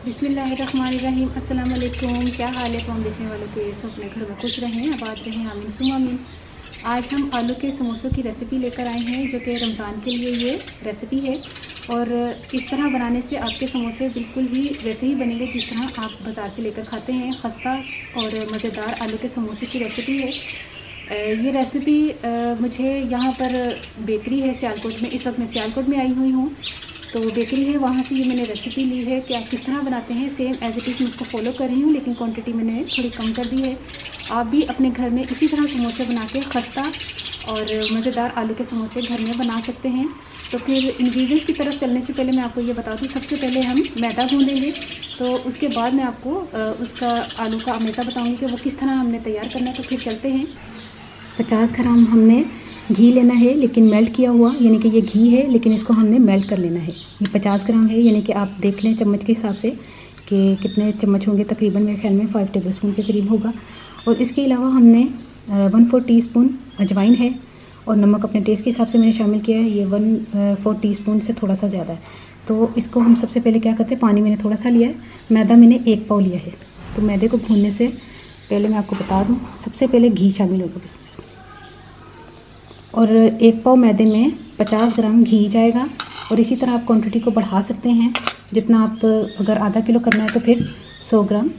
बिस्मिल्लाहिर्रहमानिर्रहीम। अस्सलाम वालेकुम। क्या हाल है तमाम देखने वालों के? सब अपने घर में खुश रहें, आबाद रहें, आमीन सुम्मा आमीन। आज हम आलू के समोसों की रेसिपी लेकर आए हैं, जो कि रमज़ान के लिए ये रेसिपी है। और इस तरह बनाने से आपके समोसे बिल्कुल ही वैसे ही बनेंगे जिस तरह आप बाज़ार से लेकर खाते हैं। खस्ता और मज़ेदार आलू के समोसे की रेसिपी है। ये रेसिपी मुझे यहाँ पर बेकरी है सियालकोट में, इस वक्त मैं सियालकोट में आई हुई हूँ, तो बेकरी है वहाँ से ये मैंने रेसिपी ली है कि आप किस तरह बनाते हैं। सेम एज इट इज़ मैं इसको फॉलो कर रही हूँ, लेकिन क्वांटिटी मैंने थोड़ी कम कर दी है। आप भी अपने घर में इसी तरह समोसे बना के खस्ता और मज़ेदार आलू के समोसे घर में बना सकते हैं। तो फिर इंग्रेडिएंट्स की तरफ चलने से पहले मैं आपको ये बता दूँ, सबसे पहले हम मैदा गूँधेंगे, तो उसके बाद मैं आपको उसका आलू का अमेज़ा बताऊँगी कि वो किस तरह हमने तैयार करना है। तो फिर चलते हैं। 50 ग्राम हमने घी लेना है, लेकिन मेल्ट किया हुआ, यानी कि ये घी है लेकिन इसको हमने मेल्ट कर लेना है। ये 50 ग्राम है, यानी कि आप देख लें चम्मच के हिसाब से कि कितने चम्मच होंगे। तकरीबन मेरे ख्याल में 5 टेबलस्पून के करीब होगा। और इसके अलावा हमने 1/4 टीस्पून अजवाइन है, और नमक अपने टेस्ट के हिसाब से मैंने शामिल किया है। ये 1/4 टीस्पून से थोड़ा सा ज़्यादा है। तो इसको हम सबसे पहले क्या करते हैं, पानी मैंने थोड़ा सा लिया है, मैदा मैंने 1 पाव लिया है। तो मैदे को भूनने से पहले मैं आपको बता दूँ, सबसे पहले घी शामिल होगा इसमें, और 1 पाव मैदे में 50 ग्राम घी जाएगा। और इसी तरह आप क्वांटिटी को बढ़ा सकते हैं, जितना आप, अगर आधा किलो करना है तो फिर 100 ग्राम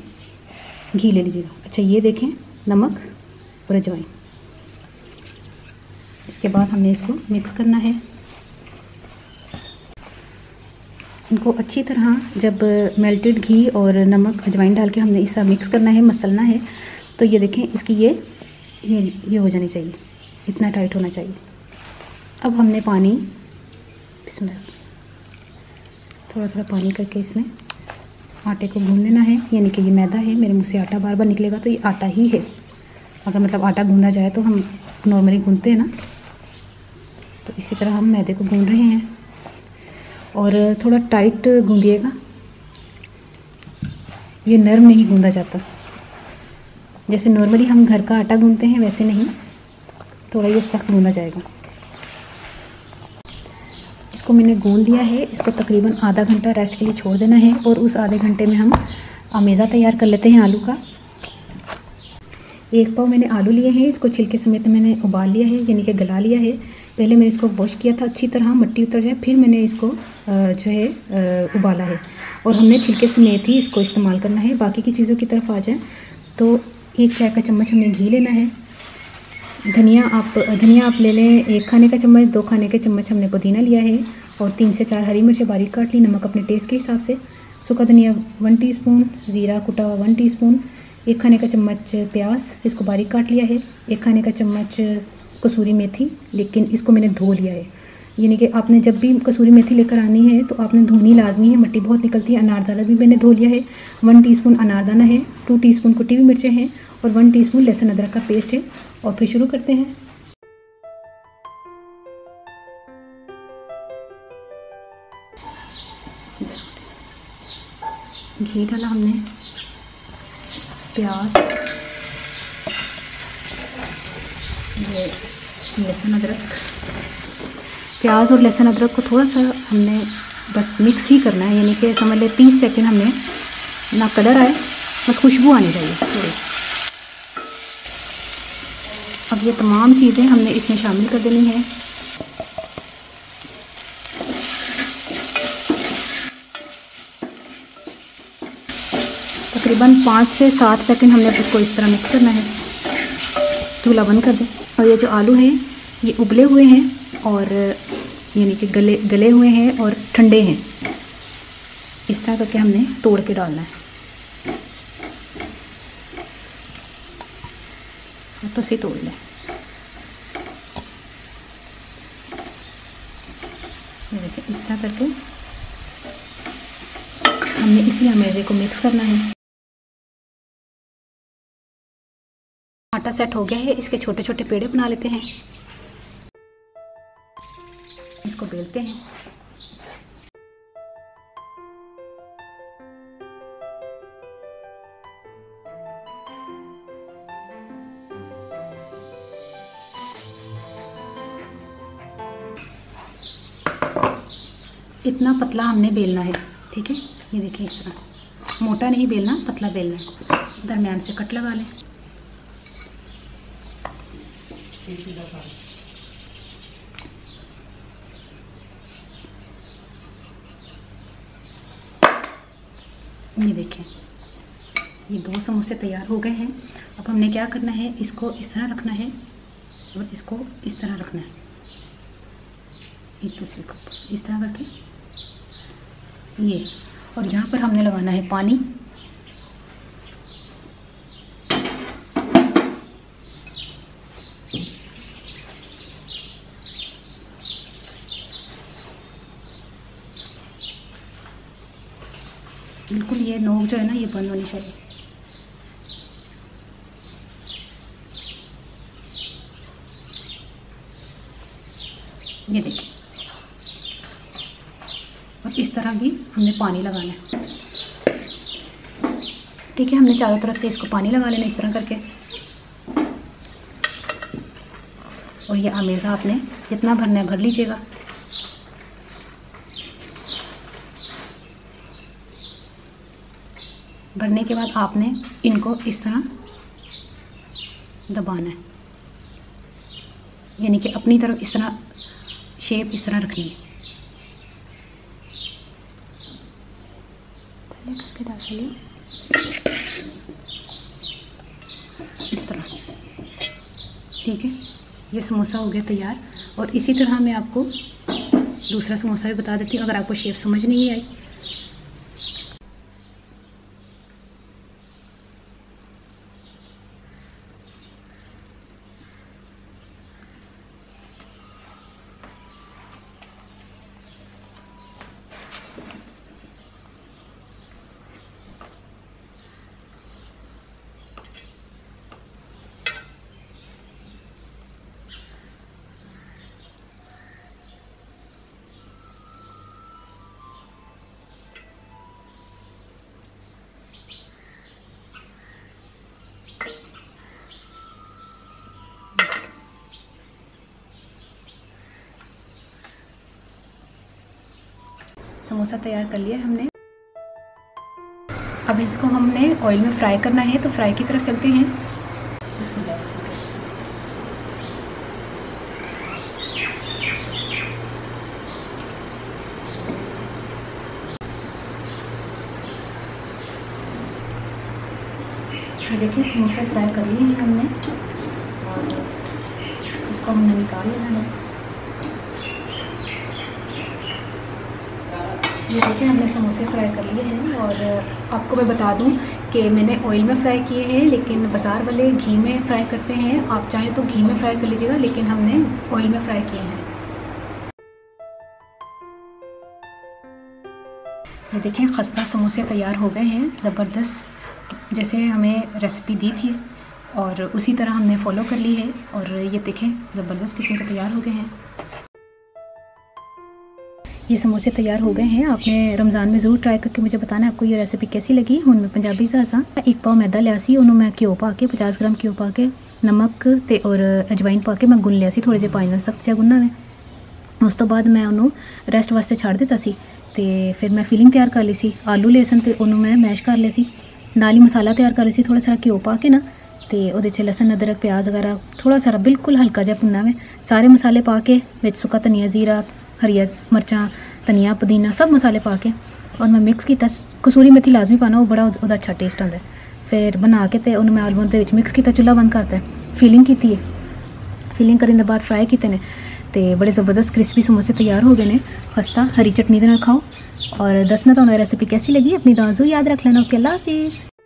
घी ले लीजिएगा। अच्छा, ये देखें, नमक और अजवाइन। इसके बाद हमने इसको मिक्स करना है। इनको अच्छी तरह जब मेल्टेड घी और नमक अजवाइन डाल के हमने इसका मिक्स करना है, मसलना है। तो ये देखें, इसकी ये हो जानी चाहिए, इतना टाइट होना चाहिए। अब हमने पानी, इसमें थोड़ा थोड़ा पानी करके इसमें आटे को गूंद लेना है। यानी कि ये मैदा है, मेरे मुँह से आटा बार बार निकलेगा तो ये आटा ही है। अगर मतलब आटा गूंदा जाए तो हम नॉर्मली गूंदते हैं ना, तो इसी तरह हम मैदे को गूंद रहे हैं। और थोड़ा टाइट गूंदिएगा, ये नरम नहीं गूंदा जाता। जैसे नॉर्मली हम घर का आटा गूंदते हैं वैसे नहीं, थोड़ा ये सख्त गूंदा जाएगा। इसको मैंने गूंद लिया है। इसको तकरीबन आधा घंटा रेस्ट के लिए छोड़ देना है, और उस आधे घंटे में हम अमेज़ा तैयार कर लेते हैं आलू का। 1 पाव मैंने आलू लिए हैं, इसको छिलके समेत मैंने उबाल लिया है, यानी कि गला लिया है। पहले मैंने इसको वॉश किया था अच्छी तरह, मिट्टी उतर जाए, फिर मैंने इसको जो है उबाला है। और हमने छिलके समेत ही इसको इस्तेमाल करना है। बाकी की चीज़ों की तरफ आ जाए तो 1 चाय का चम्मच हमने घी लेना है। धनिया आप ले लें 1 खाने का चम्मच, 2 खाने के चम्मच हमने पुदीना लिया है, और 3 से 4 हरी मिर्चें बारीक काट ली। नमक अपने टेस्ट के हिसाब से। सूखा धनिया 1 टीस्पून, ज़ीरा कुटा हुआ 1 टीस्पून, 1 खाने का चम्मच प्याज, इसको बारीक काट लिया है। 1 खाने का चम्मच कसूरी मेथी, लेकिन इसको मैंने धो लिया है। यानी कि आपने जब भी कसूरी मेथी लेकर आनी है तो आपने धोनी लाजमी है, मिट्टी बहुत निकलती है। अनारदाना भी मैंने धो लिया है, 1 टीस्पून अनारदाना है, 2 टीस्पून कुटी हुई मिर्चें हैं, और 1 टीस्पून लहसुन अदरक का पेस्ट है। और फिर शुरू करते हैं। घी डाला हमने, प्याज, ये लहसुन अदरक, प्याज और लहसुन अदरक को थोड़ा सा हमने बस मिक्स ही करना है। यानी कि समझ लें 30 सेकंड हमने, ना कलर आए, बस खुशबू आनी चाहिए थोड़ी। अब ये तमाम चीज़ें हमने इसमें शामिल कर देनी है। तकरीबन 5 से 7 सेकंड हमने इसको इस तरह मिक्स करना है। चूल्हा बंद कर दें। और ये जो आलू हैं ये उबले हुए हैं, और यानी कि गले हुए हैं और ठंडे हैं। इस तरह करके हमने तोड़ के डालना है, तो से तोड़ लें। ये देखिए, इस तरह करके हमने इसी अमेज़े को मिक्स करना है। आटा सेट हो गया है, इसके छोटे छोटे पेड़े बना लेते हैं। इसको बेलते हैं। इतना पतला हमने बेलना है, ठीक है। ये देखिए इस तरह। मोटा नहीं बेलना, पतला बेलना है। दरमियान से कट लगा लें। ये देखें, ये 2 समोसे तैयार हो गए हैं। अब हमने क्या करना है, इसको इस तरह रखना है और इसको इस तरह रखना है, एक दूसरे को इस तरह करके ये, और यहाँ पर हमने लगाना है पानी। बिल्कुल ये नोक जो है ना, ये बंद होनी चाहिए। ये देखिए, और इस तरह भी हमने पानी लगाना है। ठीक है, हमने चारों तरफ से इसको पानी लगा लेना इस तरह करके। और ये हमेशा आपने जितना भरना है भर लीजिएगा। भरने के बाद आपने इनको इस तरह दबाना है, यानी कि अपनी तरफ इस तरह शेप इस तरह रखनी है। इस तरह, ठीक है। ये समोसा हो गया तैयार। और इसी तरह मैं आपको दूसरा समोसा भी बता देती हूँ, अगर आपको शेप समझ नहीं आई। समोसा तैयार कर लिया हमने। अब इसको हमने ऑयल में फ्राई करना है, तो फ्राई की तरफ चलते हैं। देखिए, समोसे फ्राई कर लिए हैं हमने और इसको हमने निकाल लेना है। ये देखिए, हमने समोसे फ्राई कर लिए हैं। और आपको मैं बता दूं कि मैंने ऑयल में फ्राई किए हैं, लेकिन बाज़ार वाले घी में फ्राई करते हैं। आप चाहें तो घी में फ्राई कर लीजिएगा, लेकिन हमने ऑयल में फ्राई किए हैं। ये देखिए, खस्ता समोसे तैयार हो गए हैं, ज़बरदस्त, जैसे हमें रेसिपी दी थी और उसी तरह हमने फॉलो कर ली है। और ये देखें, ज़बरदस्त किस्म के तैयार हो गए हैं। ये समोसे तैयार हो गए हैं। आपने रमज़ान में ज़रूर ट्राई करके मुझे बताना आपको ये रेसिपी कैसी लगी। हुण मैं पंजाबी का सा 1 पाव मैदा लिया सी, उन्होंने मैं घ्यो पा के 50 ग्राम घ्यो पा के नमक ते और अजवाइन पा के मैं गुन लिया सी, थोड़े जे पानी नाल सख्त जिहा गुन्ना में। उस तो बाद मैं उन्होंने रेस्ट वास्ते छड़ दिता सी। ते फिर मैं फिलिंग तैयार कर ली सी। आलू ले सन ते उन्होंने मैं मैश कर लिया सी। नाल ही मसाला तैयार कर ली सी, थोड़ा सारा घ्यो पा के ना, ते उहदे च लसन अदरक प्याज वगैरह थोड़ा सारा बिल्कुल हल्का जिहा भुनना में, सारे मसाले पा के विच सुक्का धनिया जीरा हरिया मिर्चां धनिया पुदीना सब मसाले पा के और मैं मिक्स किया। कसूरी मेथी लाजमी पाना, वो बड़ा उहदा अच्छा टेस्ट आता है। फिर बना के ते उन्होंने मैं आलू दे विच मिक्स किया, चुल्हा बंद करता है, फिलिंग की है। फिलिंग करने के बाद फ्राई किए ने, तो बड़े ज़बरदस्त क्रिस्पी समोसे तैयार हो गए हैं। खस्ता हरी चटनी दे नाल खाओ। और दसना तुहानू रेसिपी कैसी लगी, अपनी दुआ ज़रूर याद रख लेना। ओके, अल्लाह हाफिज़।